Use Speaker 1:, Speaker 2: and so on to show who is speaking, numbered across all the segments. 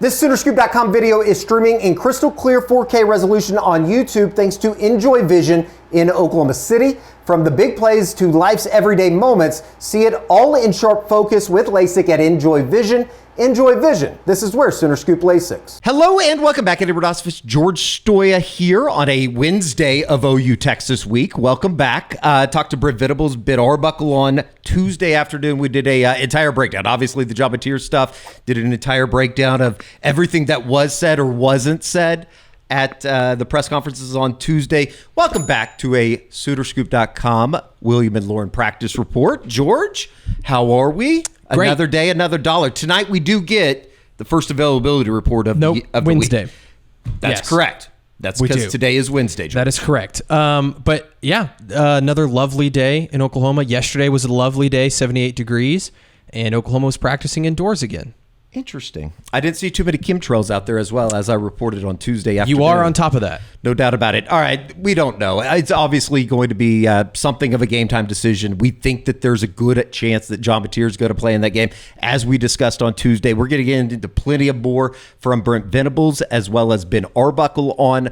Speaker 1: This Soonerscoop.com video is streaming in crystal clear 4K resolution on YouTube thanks to Enjoy Vision in Oklahoma City. From the big plays to life's everyday moments, see it all in sharp focus with LASIK at Enjoy Vision. Enjoy Vision. This is where Sooner Scoop LASIK.
Speaker 2: Hello and welcome back. Edward Osfus, George Stoya here on a Wednesday of OU Texas week. Welcome back. Talked to Brent Venables, Ben Arbuckle on Tuesday afternoon. We did a entire breakdown. Obviously the Jobatier stuff. Did an entire breakdown of everything that was said or wasn't said at the press conferences on Tuesday. Welcome back to a Soonerscoop.com William and Lauren practice report. George, how are we?
Speaker 3: Great.
Speaker 2: Another day, another dollar. Tonight we do get the first availability report of the
Speaker 3: Wednesday.
Speaker 2: week. That's
Speaker 3: Yes.
Speaker 2: correct. That's because today is Wednesday, George.
Speaker 3: That is correct. But yeah, another lovely day in Oklahoma. Yesterday was a lovely day, 78 degrees, and Oklahoma was practicing indoors again.
Speaker 2: Interesting. I didn't see too many chemtrails out there as well, as I reported on Tuesday afternoon.
Speaker 3: You are on top of that.
Speaker 2: No doubt about it. All right, we don't know. It's obviously going to be something of a game time decision. We think that there's a good chance that Jobatier is going to play in that game. As we discussed on Tuesday, we're going to get into plenty of more from Brent Venables as well as Ben Arbuckle on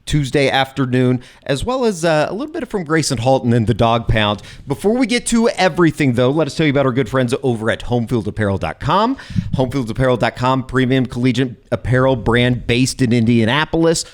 Speaker 2: Tuesday afternoon, as well as a little bit from Grayson Halton in the Dog Pound. Before we get to everything, though, let us tell you about our good friends over at homefieldapparel.com. Homefieldapparel.com, premium collegiate apparel brand based in Indianapolis.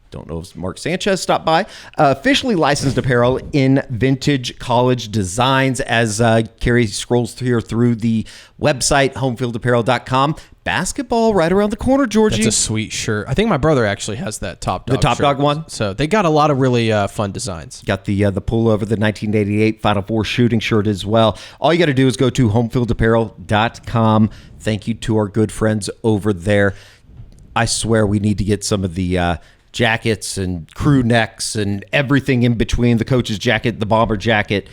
Speaker 2: Don't know if Mark Sanchez stopped by. Officially licensed apparel in vintage college designs. As Carrie scrolls here through the website, homefieldapparel.com. Basketball right around the corner, Georgie.
Speaker 3: That's a sweet shirt. I think my brother actually has that Top Dog
Speaker 2: The Top
Speaker 3: shirt.
Speaker 2: Dog one?
Speaker 3: So they got a lot of really fun designs.
Speaker 2: Got the pullover, the 1988 Final Four shooting shirt as well. All you got to do is go to homefieldapparel.com. Thank you to our good friends over there. I swear we need to get some of the jackets and crew necks and everything in between, the coach's jacket, the bomber jacket,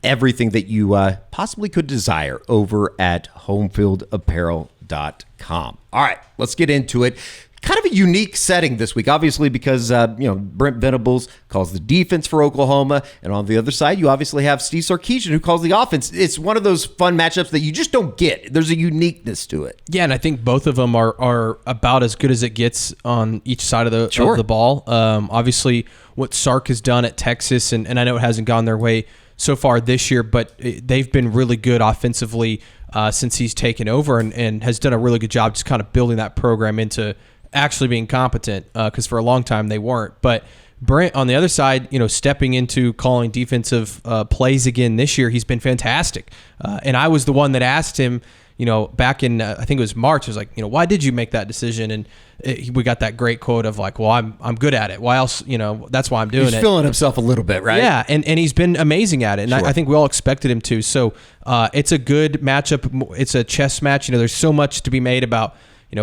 Speaker 2: everything that you possibly could desire over at homefieldapparel.com. All right, let's get into it. Kind of a unique setting this week, obviously, because Brent Venables calls the defense for Oklahoma, and on the other side, you obviously have Steve Sarkisian who calls the offense. It's one of those fun matchups that you just don't get. There's a uniqueness to it.
Speaker 3: Yeah, and I think both of them are about as good as it gets on each side of the ball. Obviously, what Sark has done at Texas, and I know it hasn't gone their way so far this year, but they've been really good offensively since he's taken over and has done a really good job just kind of building that program into actually being competent, because for a long time they weren't. But Brent, on the other side, stepping into calling defensive plays again this year, he's been fantastic. And I was the one that asked him, back in, I think it was March, I was like, why did you make that decision? And we got that great quote of like, well, I'm good at it. Why else, that's why I'm doing it.
Speaker 2: He's feeling himself a little bit, right?
Speaker 3: Yeah, and he's been amazing at it. And I think we all expected him to. So it's a good matchup. It's a chess match. There's so much to be made about,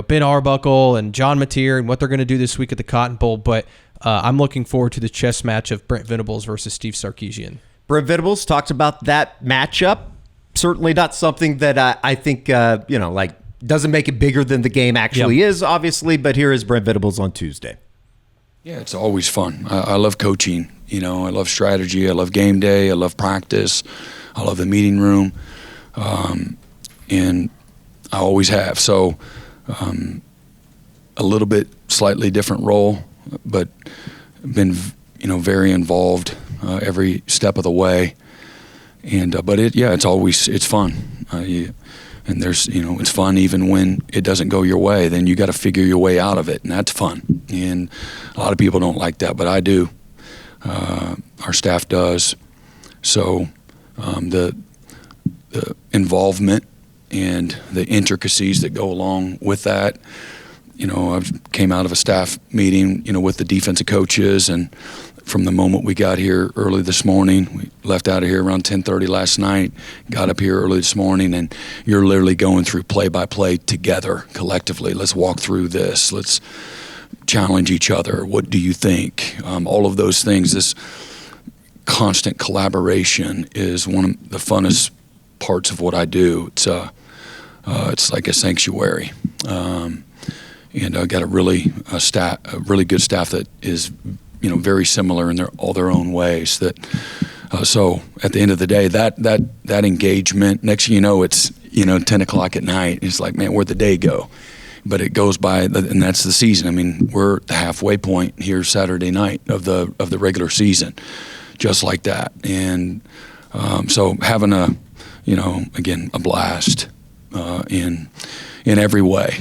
Speaker 3: Ben Arbuckle and John Mateer and what they're going to do this week at the Cotton Bowl. But I'm looking forward to the chess match of Brent Venables versus Steve Sarkisian.
Speaker 2: Brent Venables talked about that matchup. Certainly not something that I think, doesn't make it bigger than the game actually is, obviously. But here is Brent Venables on Tuesday.
Speaker 4: Yeah, it's always fun. I love coaching. I love strategy. I love game day. I love practice. I love the meeting room. And I always have. So a little bit slightly different role, but been, very involved every step of the way. And but it's fun. And there's it's fun even when it doesn't go your way. Then you got to figure your way out of it, and that's fun. And a lot of people don't like that, but I do. Our staff does. So the involvement and the intricacies that go along with that. I came out of a staff meeting, with the defensive coaches, and from the moment we got here early this morning, we left out of here around 10:30 last night, got up here early this morning, and you're literally going through play-by-play together, collectively. Let's walk through this. Let's challenge each other. What do you think? All of those things, this constant collaboration is one of the funnest parts of what I do. It's like a sanctuary. And I got a really good staff that is, very similar in all their own ways. So at the end of the day, that engagement. Next thing you know, it's 10 o'clock at night. It's like, man, where'd the day go? but it goes by, and that's the season. I mean, we're at the halfway point here Saturday night of the regular season, just like that. And so having again, a blast in every way,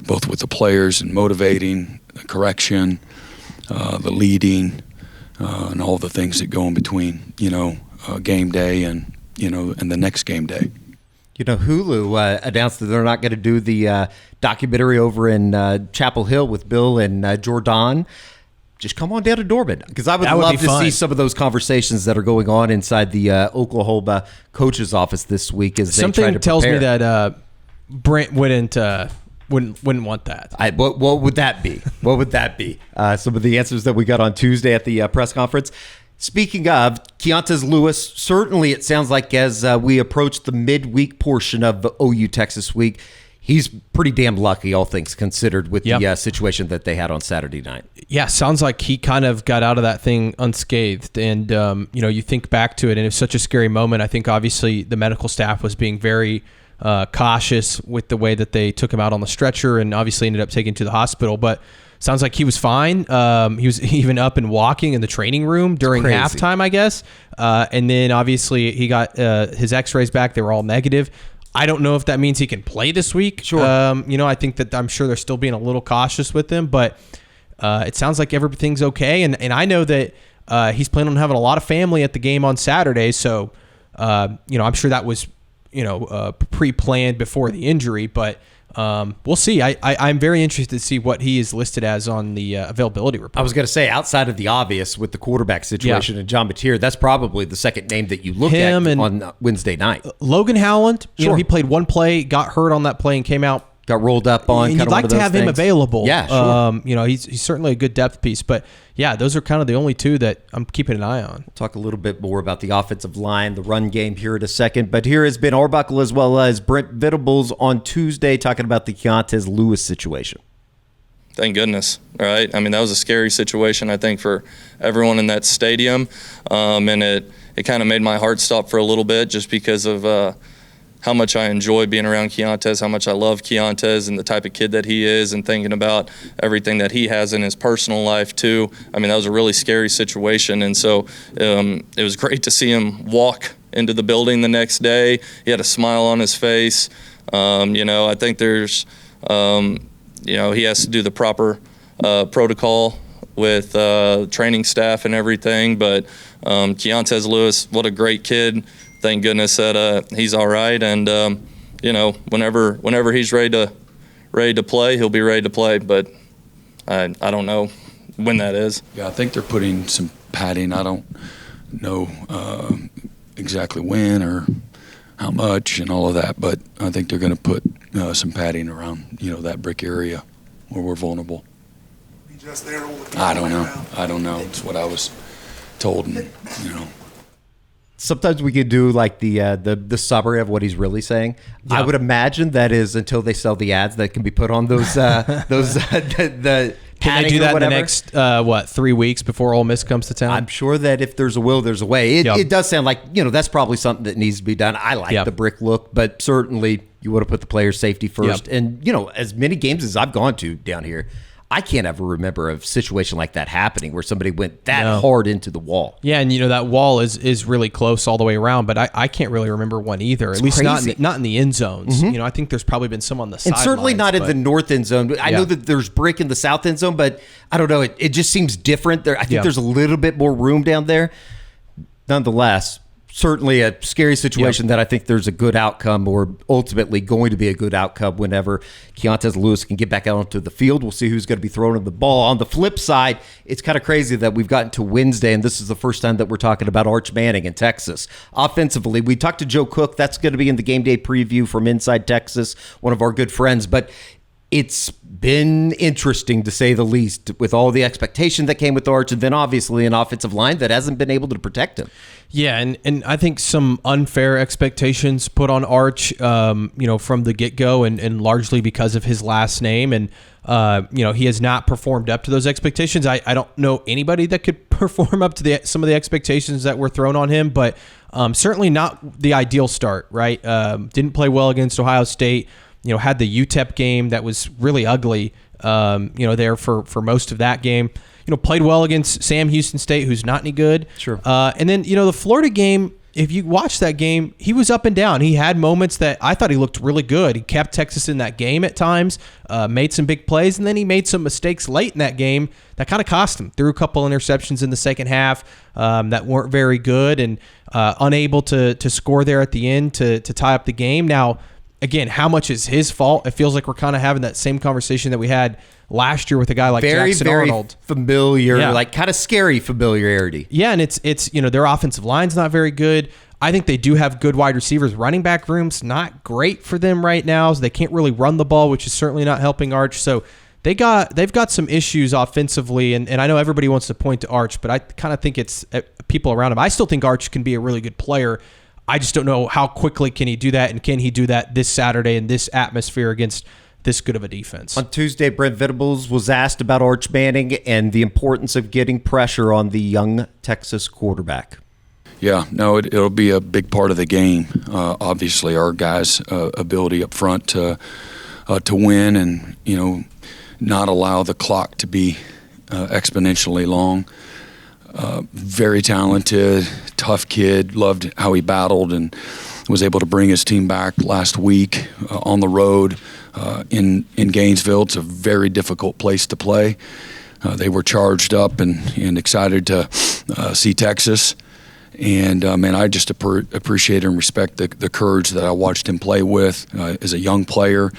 Speaker 4: both with the players and motivating, the correction, the leading, and all the things that go in between, game day and the next game day.
Speaker 2: Hulu announced that they're not going to do the documentary over in Chapel Hill with Bill and Jordan. Just come on down to Dorman, because I would love to see some of those conversations that are going on inside the Oklahoma coach's office this week as they try to prepare.
Speaker 3: Something tells me that Brent wouldn't want that.
Speaker 2: What would that be? What would that be? Some of the answers that we got on Tuesday at the press conference. Speaking of, Keontae Lewis, certainly it sounds like as we approach the midweek portion of the OU Texas week, he's pretty damn lucky, all things considered, with the situation that they had on Saturday night.
Speaker 3: Yeah, sounds like he kind of got out of that thing unscathed. And, you think back to it, and it was such a scary moment. I think, obviously, the medical staff was being very cautious with the way that they took him out on the stretcher, and obviously ended up taking him to the hospital. But sounds like he was fine. He was even up and walking in the training room during halftime, I guess. And then, obviously, he got his x-rays back. They were all negative. I don't know if that means he can play this week.
Speaker 2: Sure.
Speaker 3: I think that I'm sure they're still being a little cautious with him, but it sounds like everything's okay. And I know that he's planning on having a lot of family at the game on Saturday. So, I'm sure that was, pre-planned before the injury, but we'll see. I'm very interested to see what he is listed as on the availability report.
Speaker 2: I was going to say, outside of the obvious with the quarterback situation and John Mateer, that's probably the second name that you look at on Wednesday night.
Speaker 3: Logan Howland, he played one play, got hurt on that play, and came out.
Speaker 2: Got rolled up on.
Speaker 3: And you'd like to have him available.
Speaker 2: Yeah, sure.
Speaker 3: He's certainly a good depth piece. But, yeah, those are kind of the only two that I'm keeping an eye on.
Speaker 2: We'll talk a little bit more about the offensive line, the run game here in a second. But here has Ben Arbuckle as well as Brent Venables on Tuesday talking about the Keontae Lewis situation.
Speaker 5: Thank goodness, right? I mean, that was a scary situation, I think, for everyone in that stadium. And it kind of made my heart stop for a little bit just because of how much I enjoy being around Keontae, how much I love Keontae and the type of kid that he is, and thinking about everything that he has in his personal life too. I mean, that was a really scary situation, and so it was great to see him walk into the building the next day. He had a smile on his face. I think there's, he has to do the proper protocol with training staff and everything, but Keontae Lewis, what a great kid. Thank goodness that he's all right, and whenever he's ready to play, he'll be ready to play. But I don't know when that is.
Speaker 4: Yeah, I think they're putting some padding. I don't know exactly when or how much and all of that, but I think they're going to put some padding around that brick area where we're vulnerable.
Speaker 6: Just there all the time.
Speaker 4: I don't know. It's what I was told, and
Speaker 2: Sometimes we could do like the summary of what he's really saying. Yeah. I would imagine that is until they sell the ads that can be put on those the
Speaker 3: Can they do that in the next 3 weeks before Ole Miss comes to town?
Speaker 2: I'm sure that if there's a will, there's a way. It does sound like that's probably something that needs to be done. I like the brick look, but certainly you want to put the player's safety first. And as many games as I've gone to down here, I can't ever remember a situation like that happening where somebody went that hard into the wall.
Speaker 3: Yeah, and that wall is really close all the way around, but I can't really remember one either. At least not in the end zones. Mm-hmm. I think there's probably been some on the sidelines.
Speaker 2: And certainly not in the north end zone. I know that there's brick in the south end zone, but I don't know. It just seems different. I think there's a little bit more room down there. Nonetheless, certainly a scary situation that I think there's a good outcome, or ultimately going to be a good outcome whenever Keontae Lewis can get back out onto the field. We'll see who's going to be throwing him the ball. On the flip side, it's kind of crazy that we've gotten to Wednesday, and this is the first time that we're talking about Arch Manning in Texas. Offensively, we talked to Joe Cook. That's going to be in the game day preview from Inside Texas, one of our good friends. But it's been interesting, to say the least, with all the expectation that came with Arch, and then obviously an offensive line that hasn't been able to protect him.
Speaker 3: Yeah, and I think some unfair expectations put on Arch, from the get-go, and largely because of his last name. And, he has not performed up to those expectations. I don't know anybody that could perform up to some of the expectations that were thrown on him, but certainly not the ideal start, right? Didn't play well against Ohio State. Had the UTEP game that was really ugly, there for most of that game. Played well against Sam Houston State, who's not any good.
Speaker 2: Sure.
Speaker 3: And then, the Florida game, if you watch that game, he was up and down. He had moments that I thought he looked really good. He kept Texas in that game at times, made some big plays, and then he made some mistakes late in that game that kind of cost him. Threw a couple interceptions in the second half that weren't very good, and unable to score there at the end to tie up the game. Now, again, how much is his fault? It feels like we're kind of having that same conversation that we had last year with a guy like Jackson Arnold.
Speaker 2: Familiar, like kind of scary familiarity.
Speaker 3: Yeah, and it's their offensive line's not very good. I think they do have good wide receivers. Running back room's not great for them right now, so they can't really run the ball, which is certainly not helping Arch. So they've got some issues offensively, and I know everybody wants to point to Arch, but I kind of think it's people around him. I still think Arch can be a really good player. I just don't know how quickly can he do that, and can he do that this Saturday in this atmosphere against this good of a defense.
Speaker 2: On Tuesday, Brent Venables was asked about Arch Manning and the importance of getting pressure on the young Texas quarterback.
Speaker 4: Yeah, no, it'll be a big part of the game. Obviously, our guys' ability up front to win and not allow the clock to be exponentially long. Very talented, tough kid. Loved how he battled and was able to bring his team back last week on the road in Gainesville. It's a very difficult place to play. They were charged up and excited to see Texas. And, man, I just appreciate and respect the courage that I watched him play with as a young player,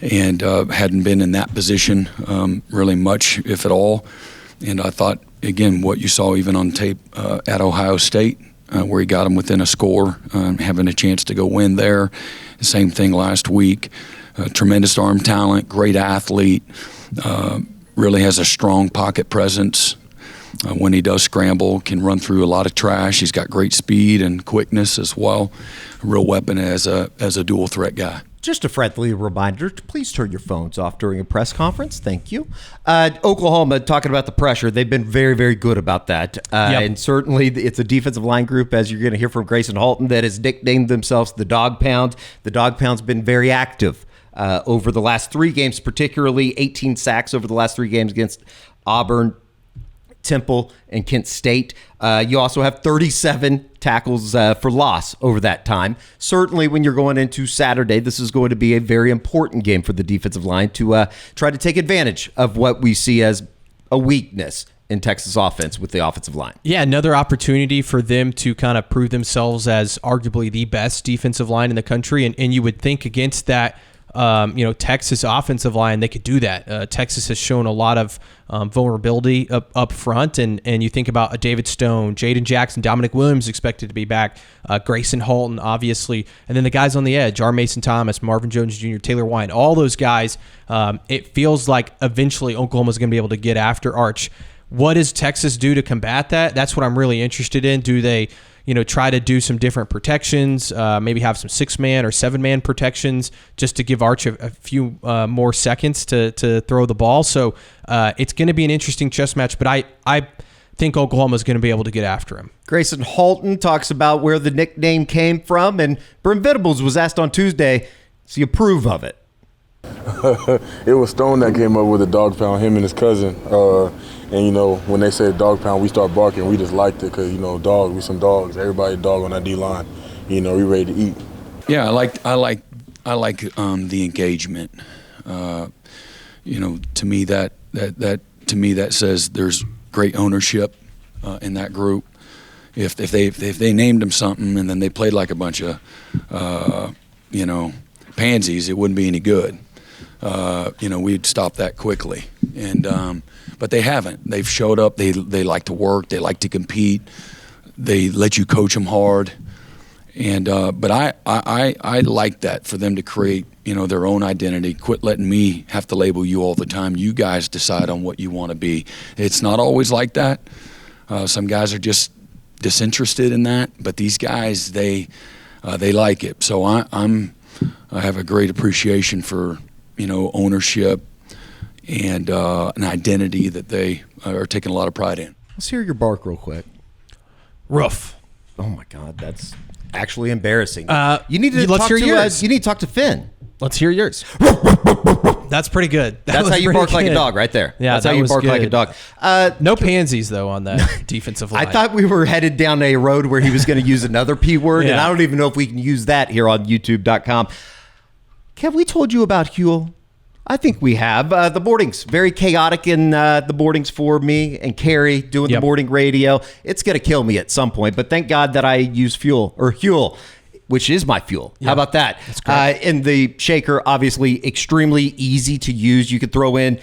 Speaker 4: and hadn't been in that position really much, if at all. And I thought, again, what you saw even on tape at Ohio State, where he got him within a score, having a chance to go win there. The same thing last week. Tremendous arm talent, great athlete, really has a strong pocket presence. When he does scramble, can run through a lot of trash. He's got great speed and quickness as well. A real weapon as a dual threat guy.
Speaker 2: Just a friendly reminder to please turn your phones off during a press conference. Thank you. Oklahoma, talking about the pressure, they've been very, very good about that. And certainly it's a defensive line group, as you're going to hear from Grayson Halton, that has nicknamed themselves the Dog Pound. The Dog Pound's been very active over the last 3 games, particularly 18 sacks over the last 3 games against Auburn, Temple, and Kent State. You also have 37 tackles for loss over that time. Certainly when you're going into Saturday, this is going to be a very important game for the defensive line to try to take advantage of what we see as a weakness in Texas offense with the offensive line.
Speaker 3: Yeah, another opportunity for them to kind of prove themselves as arguably the best defensive line in the country. And you would think against that, Texas offensive line, they could do that. Texas has shown a lot of vulnerability up front, and you think about a David Stone, Jaden Jackson, Dominic Williams expected to be back, Grayson Halton, obviously, and then the guys on the edge, R. Mason Thomas, Marvin Jones Jr., Taylor Wine, all those guys. It feels like eventually Oklahoma's going to be able to get after Arch. What does Texas do to combat that? That's what I'm really interested in. Do they try to do some different protections, maybe have some 6-man or 7-man protections just to give Arch a few more seconds to throw the ball. So it's going to be an interesting chess match, but I think Oklahoma's going to be able to get after him.
Speaker 2: Grayson Halton talks about where the nickname came from, and Brent Venables was asked on Tuesday, does he approve of it?
Speaker 7: It was Stone that came up with the Dog Pound, him and his cousin. And, when they said Dog Pound, we start barking. We just liked it because, dog, we some dogs. Everybody dog on that D-line. We ready to eat.
Speaker 4: Yeah, I like the engagement. To me that says there's great ownership in that group. If they named them something and then they played like a bunch of pansies, it wouldn't be any good. We'd stop that quickly. And but they haven't. They've showed up. They like to work. They like to compete. They let you coach them hard. And but I like that for them to create their own identity. Quit letting me have to label you all the time. You guys decide on what you want to be. It's not always like that. Some guys are just disinterested in that. But these guys, they like it. So I have a great appreciation for ownership and an identity that they are taking a lot of pride in.
Speaker 2: Let's hear your bark real quick.
Speaker 3: Roof.
Speaker 2: Oh my God, that's actually embarrassing.
Speaker 3: You need to talk to Finn. Let's hear yours. That's pretty good.
Speaker 2: That's how you bark like a dog right there.
Speaker 3: Yeah,
Speaker 2: that's how you bark like a dog.
Speaker 3: No pansies, though, on that defensive line.
Speaker 2: I thought we were headed down a road where he was going to use another P word, and I don't even know if we can use that here on YouTube.com. Have we told you about Huel? I think we have. The boarding's very chaotic in the boardings for me and Carrie doing the boarding radio. It's going to kill me at some point, but thank God that I use Huel, which is my fuel. How about that? That's great. And the shaker, obviously extremely easy to use. You could throw in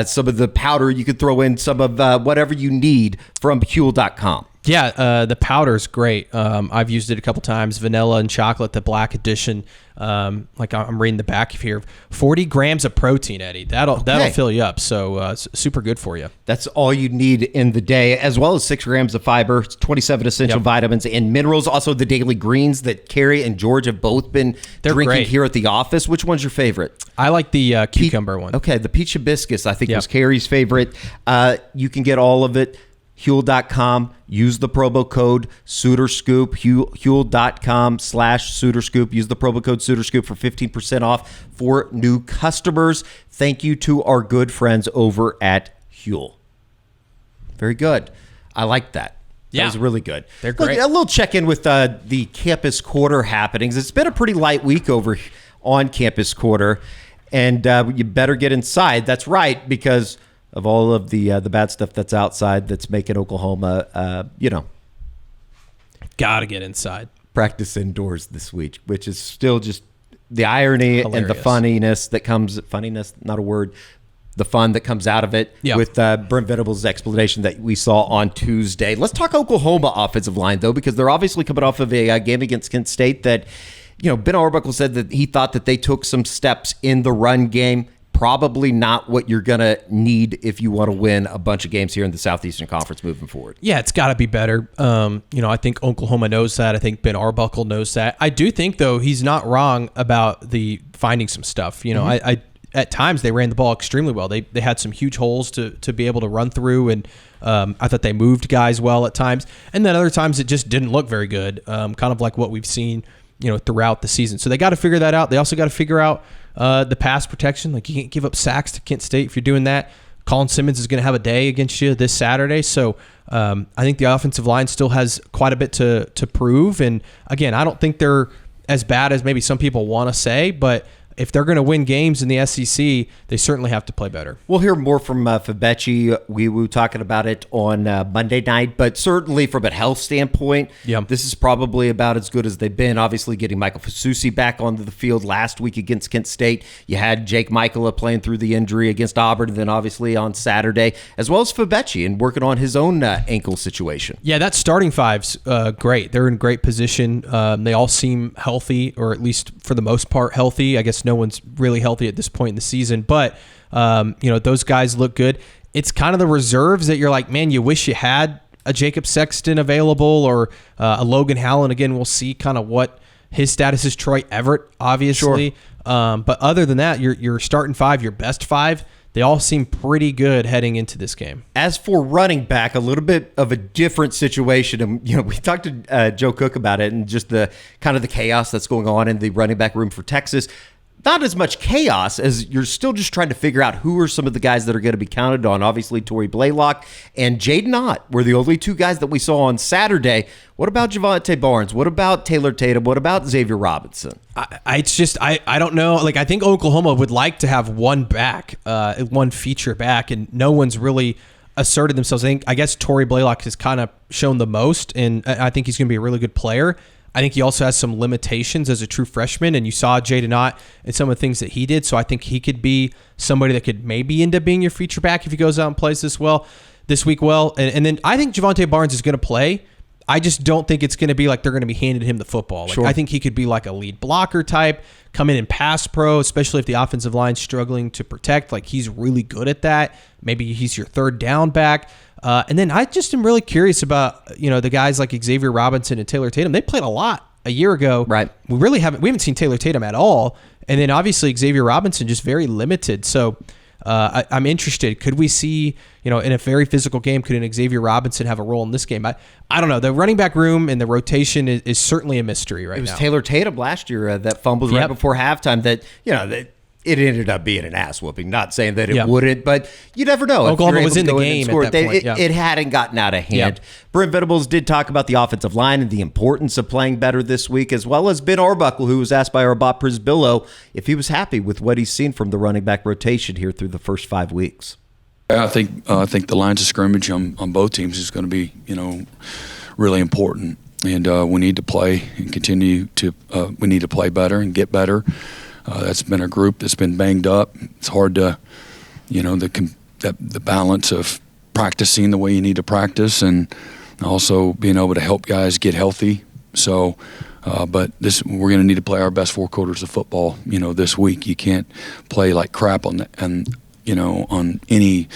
Speaker 2: some of the powder. You could throw in some of whatever you need from Huel.com.
Speaker 3: Yeah, the powder is great. I've used it a couple times. Vanilla and chocolate, the black edition. Like I'm reading the back of here, 40 grams of protein, Eddie. That'll fill you up. So super good for you.
Speaker 2: That's all you need in the day, as well as 6 grams of fiber, 27 essential vitamins and minerals. Also, the daily greens that Carrie and George have both been drinking great here at the office. Which one's your favorite?
Speaker 3: I like the cucumber one.
Speaker 2: Okay, the peach hibiscus I think was Carrie's favorite. You can get all of it. Huel.com. Use the promo code SooterScoop. Huel.com/SooterScoop. Use the promo code SooterScoop for 15% off for new customers. Thank you to our good friends over at Huel. Very good. I like that. That was really good.
Speaker 3: They're great.
Speaker 2: Look, a little check-in with the Campus Quarter happenings. It's been a pretty light week over on Campus Quarter, and you better get inside. That's right, because of all of the bad stuff that's outside that's making Oklahoma,
Speaker 3: Gotta get inside.
Speaker 2: Practice indoors this week, which is still just the irony and the funniness that comes, not a word, the fun that comes out of it with Brent Venables' explanation that we saw on Tuesday. Let's talk Oklahoma offensive line, though, because they're obviously coming off of a game against Kent State that, Ben Arbuckle said that he thought that they took some steps in the run game. Probably not what you're going to need if you want to win a bunch of games here in the Southeastern Conference moving forward.
Speaker 3: Yeah, it's got to be better. I think Oklahoma knows that. I think Ben Arbuckle knows that. I do think, though, he's not wrong about the finding some stuff. I at times they ran the ball extremely well. They had some huge holes to be able to run through, and I thought they moved guys well at times. And then other times it just didn't look very good, kind of like what we've seen throughout the season. So they got to figure that out. They also got to figure out the pass protection. Like, you can't give up sacks to Kent State if you're doing that. Colin Simmons is going to have a day against you this Saturday. So I think the offensive line still has quite a bit to prove. And again, I don't think they're as bad as maybe some people want to say, but if they're going to win games in the SEC, they certainly have to play better.
Speaker 2: We'll hear more from Fabechi. We were talking about it on Monday night, but certainly from a health standpoint, this is probably about as good as they've been. Obviously, getting Michael Fasusi back onto the field last week against Kent State. You had Jake Michaela playing through the injury against Auburn, and then obviously on Saturday, as well as Fabechi and working on his own ankle situation.
Speaker 3: Yeah, that starting five's great. They're in great position. They all seem healthy, or at least for the most part healthy. I guess no one's really healthy at this point in the season, but those guys look good. It's kind of the reserves that you're like, man, you wish you had a Jacob Sexton available, or a Logan Hallen. Again, we'll see kind of what his status is. Troy Everett, obviously. But other than that, your starting five, your best five, they all seem pretty good heading into this game.
Speaker 2: As for running back, a little bit of a different situation. And, we talked to Joe Cook about it and just the kind of the chaos that's going on in the running back room for Texas. Not as much chaos as you're still just trying to figure out who are some of the guys that are going to be counted on. Obviously, Torrey Blaylock and Jaden Ott were the only two guys that we saw on Saturday. What about Javonte Barnes? What about Taylor Tatum? What about Xavier Robinson?
Speaker 3: I don't know. Like, I think Oklahoma would like to have one back, one feature back, and no one's really asserted themselves. I guess Torrey Blaylock has kind of shown the most, and I think he's going to be a really good player. I think he also has some limitations as a true freshman, and you saw Jaden Ott and some of the things that he did. So I think he could be somebody that could maybe end up being your feature back if he goes out and plays this week well. And then I think Javonte Barnes is going to play. I just don't think it's going to be like they're going to be handing him the football. Like, I think he could be like a lead blocker type, come in and pass pro, especially if the offensive line's struggling to protect. Like, he's really good at that. Maybe he's your third down back. And then I just am really curious about, the guys like Xavier Robinson and Taylor Tatum. They played a lot a year ago.
Speaker 2: Right.
Speaker 3: We haven't seen Taylor Tatum at all. And then obviously Xavier Robinson just very limited. So I'm interested. Could we see, in a very physical game, could an Xavier Robinson have a role in this game? I don't know. The running back room and the rotation is certainly a mystery right now.
Speaker 2: It was Taylor Tatum last year that fumbled right before halftime that, that it ended up being an ass whooping. Not saying that it wouldn't, but you never know.
Speaker 3: Oklahoma was in the game at that point.
Speaker 2: It hadn't gotten out of hand. Brent Venables did talk about the offensive line and the importance of playing better this week, as well as Ben Arbuckle, who was asked by our Bob Prisbillo if he was happy with what he's seen from the running back rotation here through the first 5 weeks.
Speaker 4: I think the lines of scrimmage on both teams is going to be, really important, and we need to play and continue to. We need to play better and get better. That's been a group that's been banged up. It's hard to, the balance of practicing the way you need to practice and also being able to help guys get healthy. So, but we're going to need to play our best 4 quarters of football. This week you can't play like crap on any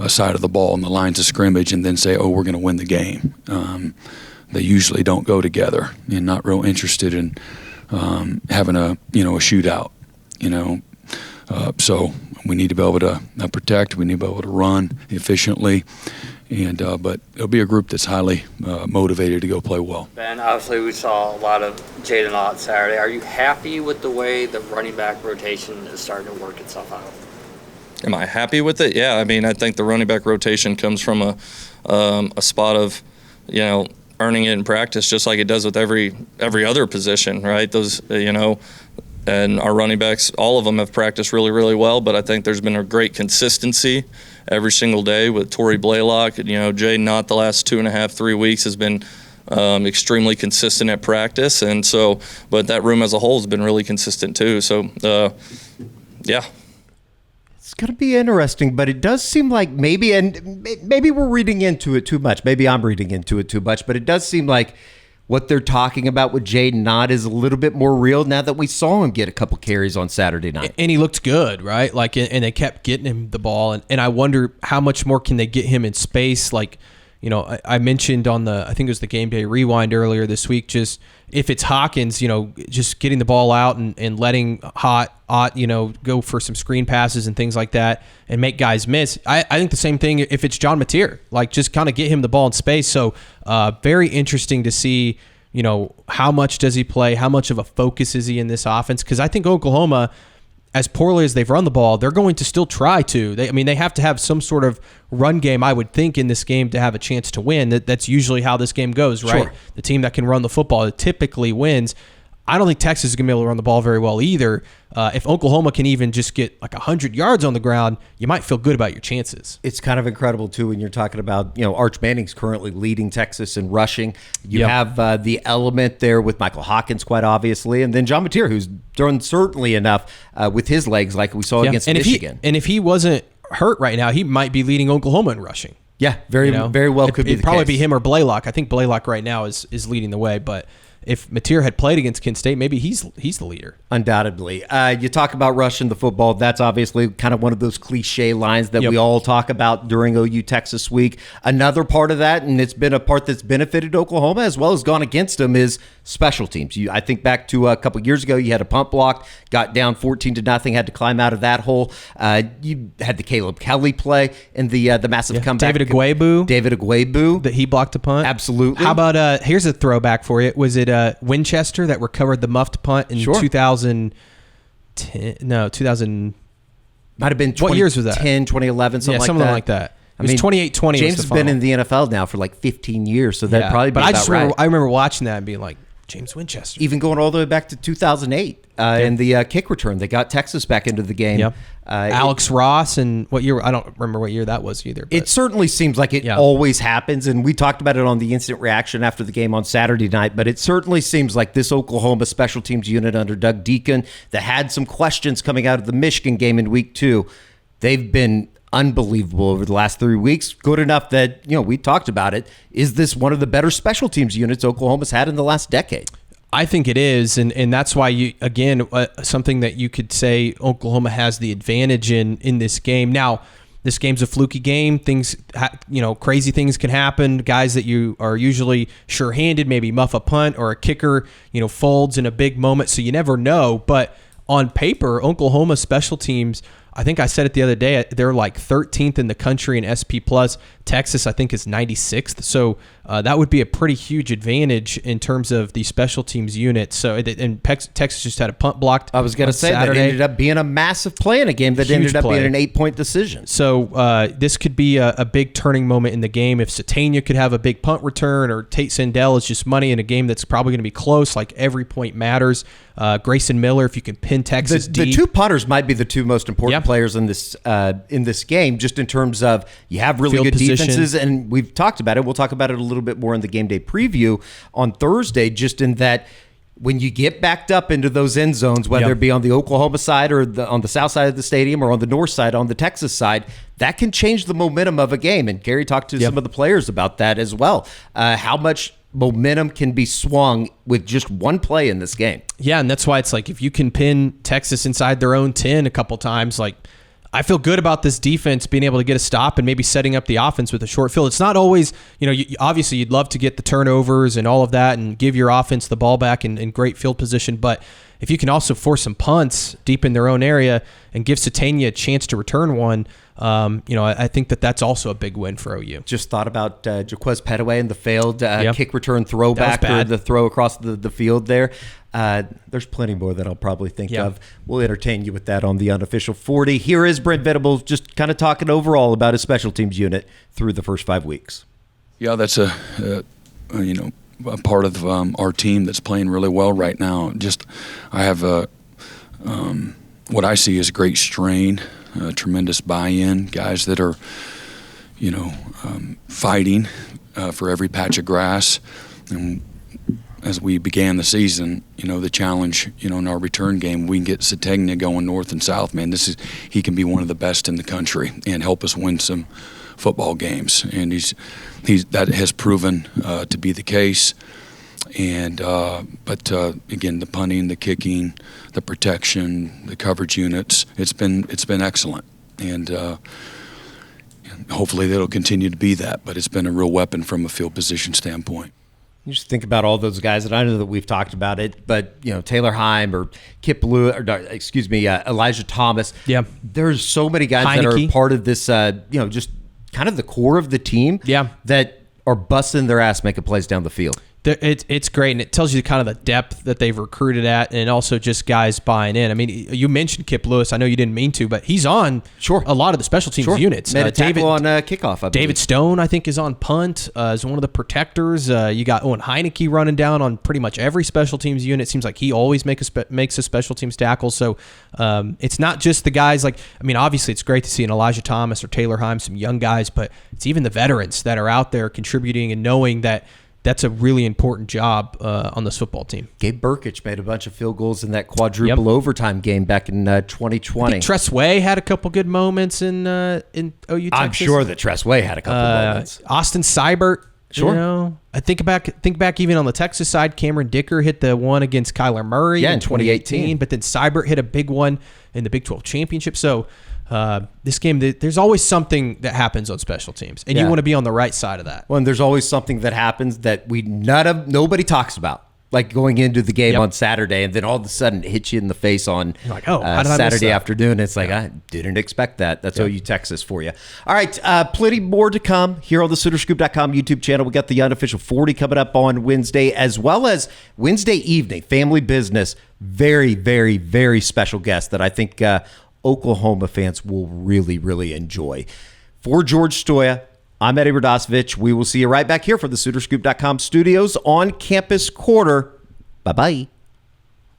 Speaker 4: side of the ball on the lines of scrimmage and then say, oh, we're going to win the game. They usually don't go together, and not real interested in having a shootout. So we need to be able to protect. We need to be able to run efficiently, and but it'll be a group that's highly motivated to go play well.
Speaker 8: Ben, obviously we saw a lot of Jaden Ott Saturday. Are you happy with the way the running back rotation is starting to work itself out?
Speaker 5: Am I happy with it? Yeah, I mean, I think the running back rotation comes from a spot of, earning it in practice, just like it does with every other position, right? Those, and our running backs, all of them have practiced really, really well, but I think there's been a great consistency every single day with Torrey Blaylock. Jaden Ott the last 2.5-3 weeks has been extremely consistent at practice, and so, but that room as a whole has been really consistent too. So, yeah.
Speaker 2: It's going to be interesting, but it does seem like maybe we're reading into it too much. Maybe I'm reading into it too much, but it does seem like what they're talking about with Jaden Ott is a little bit more real now that we saw him get a couple carries on Saturday night.
Speaker 3: And he looked good, right? Like, and they kept getting him the ball. And I wonder how much more can they get him in space? Like, I mentioned on I think it was the Game Day Rewind earlier this week, just if it's Hawkins, just getting the ball out and letting Ott, go for some screen passes and things like that and make guys miss. I think the same thing if it's John Mateer, like just kind of get him the ball in space. So very interesting to see, how much does he play? How much of a focus is he in this offense? Because I think Oklahoma, as poorly as they've run the ball, they're going to still try to. They have to have some sort of run game, I would think, in this game to have a chance to win. That's usually how this game goes, right? Sure. The team that can run the football typically wins. I don't think Texas is going to be able to run the ball very well either. If Oklahoma can even just get like 100 yards on the ground, you might feel good about your chances.
Speaker 2: It's kind of incredible, too, when you're talking about, Arch Manning's currently leading Texas in rushing. You have the element there with Michael Hawkins, quite obviously, and then John Mateer, who's done certainly enough with his legs like we saw against Michigan.
Speaker 3: If he wasn't hurt right now, he might be leading Oklahoma in rushing.
Speaker 2: Yeah, very well could be the case.
Speaker 3: It'd probably be him or Blaylock. I think Blaylock right now is leading the way, but if Mateer had played against Kent State, maybe he's the leader.
Speaker 2: Undoubtedly. You talk about rushing the football. That's obviously kind of one of those cliche lines that we all talk about during OU Texas week. Another part of that, and it's been a part that's benefited Oklahoma as well as gone against them, is special teams. I think back to a couple years ago, you had a punt block, got down 14-0, had to climb out of that hole. You had the Caleb Kelly play in the massive comeback.
Speaker 3: David Agwebu.
Speaker 2: That
Speaker 3: he blocked a punt.
Speaker 2: Absolutely.
Speaker 3: How about, here's a throwback for you. Was it Winchester that recovered the muffed punt in 2010? No, 2000.
Speaker 2: Might have been
Speaker 3: 20, what years was that?
Speaker 2: 2011, something
Speaker 3: like that. It was 28-20.
Speaker 2: James has been in the NFL now for like 15 years, so that probably.
Speaker 3: But I remember watching that and being like, James Winchester.
Speaker 2: Even going all the way back to 2008 in the kick return, they got Texas back into the game.
Speaker 3: Yep. Alex Ross, and what year? I don't remember what year that was either. But
Speaker 2: it certainly seems like it always happens, and we talked about it on the instant reaction after the game on Saturday night, but it certainly seems like this Oklahoma special teams unit under Doug Deacon that had some questions coming out of the Michigan game in week 2, they've been unbelievable over the last 3 weeks. Good enough that, we talked about it. Is this one of the better special teams units Oklahoma's had in the last decade?
Speaker 3: I think it is, and that's why something that you could say Oklahoma has the advantage in this game. Now, this game's a fluky game. Things, crazy things can happen. Guys that you are usually sure-handed, maybe muff a punt, or a kicker, folds in a big moment, so you never know. But on paper, Oklahoma special teams I think I said it the other day, they're like 13th in the country in SP+. Texas, I think, is 96th. So that would be a pretty huge advantage in terms of the special teams unit. So, and Texas just had a punt blocked.
Speaker 2: I was going to say Saturday. That ended up being a massive play in a game that ended up being an 8-point decision.
Speaker 3: So this could be a big turning moment in the game. If Satania could have a big punt return, or Tate Sandell is just money in a game that's probably going to be close, like every point matters. Grayson Miller, if you can pin Texas deep.
Speaker 2: The two punters might be the two most important players in this game, just in terms of you have really
Speaker 3: Field
Speaker 2: good
Speaker 3: position.
Speaker 2: defenses, and we've talked about it. We'll talk about it a little bit more in the game day preview on Thursday, just in that when you get backed up into those end zones, whether it be on the Oklahoma side or on the south side of the stadium or on the north side, on the Texas side, that can change the momentum of a game. And Gary talked to some of the players about that as well. How much momentum can be swung with just one play in this game.
Speaker 3: Yeah, and that's why it's like if you can pin Texas inside their own 10 a couple times, like I feel good about this defense being able to get a stop and maybe setting up the offense with a short field. It's not always, obviously you'd love to get the turnovers and all of that and give your offense the ball back in great field position, but if you can also force some punts deep in their own area and give Satania a chance to return one, I think that's also a big win for OU.
Speaker 2: Just thought about Jaquez Petaway and the failed kick return throwback or the throw across the field there. There's plenty more that I'll probably think of. We'll entertain you with that on the Unofficial 40. Here is Brent Venables just kind of talking overall about his special teams unit through the first 5 weeks.
Speaker 4: Yeah, that's a part of our team that's playing really well right now. I have what I see is great strain, tremendous buy-in, guys that are, fighting for every patch of grass. And as we began the season, the challenge, in our return game, we can get Satania going north and south. Man, he can be one of the best in the country and help us win some football games. And that has proven to be the case. And but again, the punting, the kicking, the protection, the coverage units, it's been excellent. And hopefully that'll continue to be that. But it's been a real weapon from a field position standpoint.
Speaker 2: You just think about all those guys, and I know that we've talked about it, but Taylor Heim or Kip Lewis, Elijah Thomas.
Speaker 3: Yeah,
Speaker 2: there's so many guys that are part of this. Just kind of the core of the team.
Speaker 3: Yeah,
Speaker 2: that are busting their ass making plays down the field.
Speaker 3: It's great, and it tells you kind of the depth that they've recruited at, and also just guys buying in. I mean, you mentioned Kip Lewis. I know you didn't mean to, but he's on a lot of the special teams units.
Speaker 2: Made a tackle on kickoff, I believe.
Speaker 3: David Stone, I think, is on punt as one of the protectors. You got Owen Heineke running down on pretty much every special teams unit. Seems like he always makes a special teams tackle. So it's not just the guys obviously it's great to see an Elijah Thomas or Taylor Heim, some young guys, but it's even the veterans that are out there contributing and knowing that that's a really important job on this football team.
Speaker 2: Gabe Burkich made a bunch of field goals in that quadruple overtime game back in 2020.
Speaker 3: I think Tress Way had a couple good moments in OU Texas.
Speaker 2: I'm sure that Tress Way had a couple moments.
Speaker 3: Austin Seibert.
Speaker 2: Sure.
Speaker 3: I think back even on the Texas side, Cameron Dicker hit the one against Kyler Murray in 2018. But then Seibert hit a big one in the Big 12 championship. So this game, there's always something that happens on special teams, and you want to be on the right side of that.
Speaker 2: Well, and there's always something that happens that nobody talks about, like going into the game on Saturday, and then all of a sudden it hits you in the face on Saturday afternoon. It's like, I didn't expect that. That's OU Texas for you. All right, plenty more to come here on the SoonerScoop.com YouTube channel. We got the Unofficial 40 coming up on Wednesday, as well as Wednesday evening, Family Business. Very, very, very special guest that I think Oklahoma fans will really, really enjoy. For George Stoya, I'm Eddie Radosevich. We will see you right back here from the SoonerScoop.com studios on Campus Quarter. Bye-bye.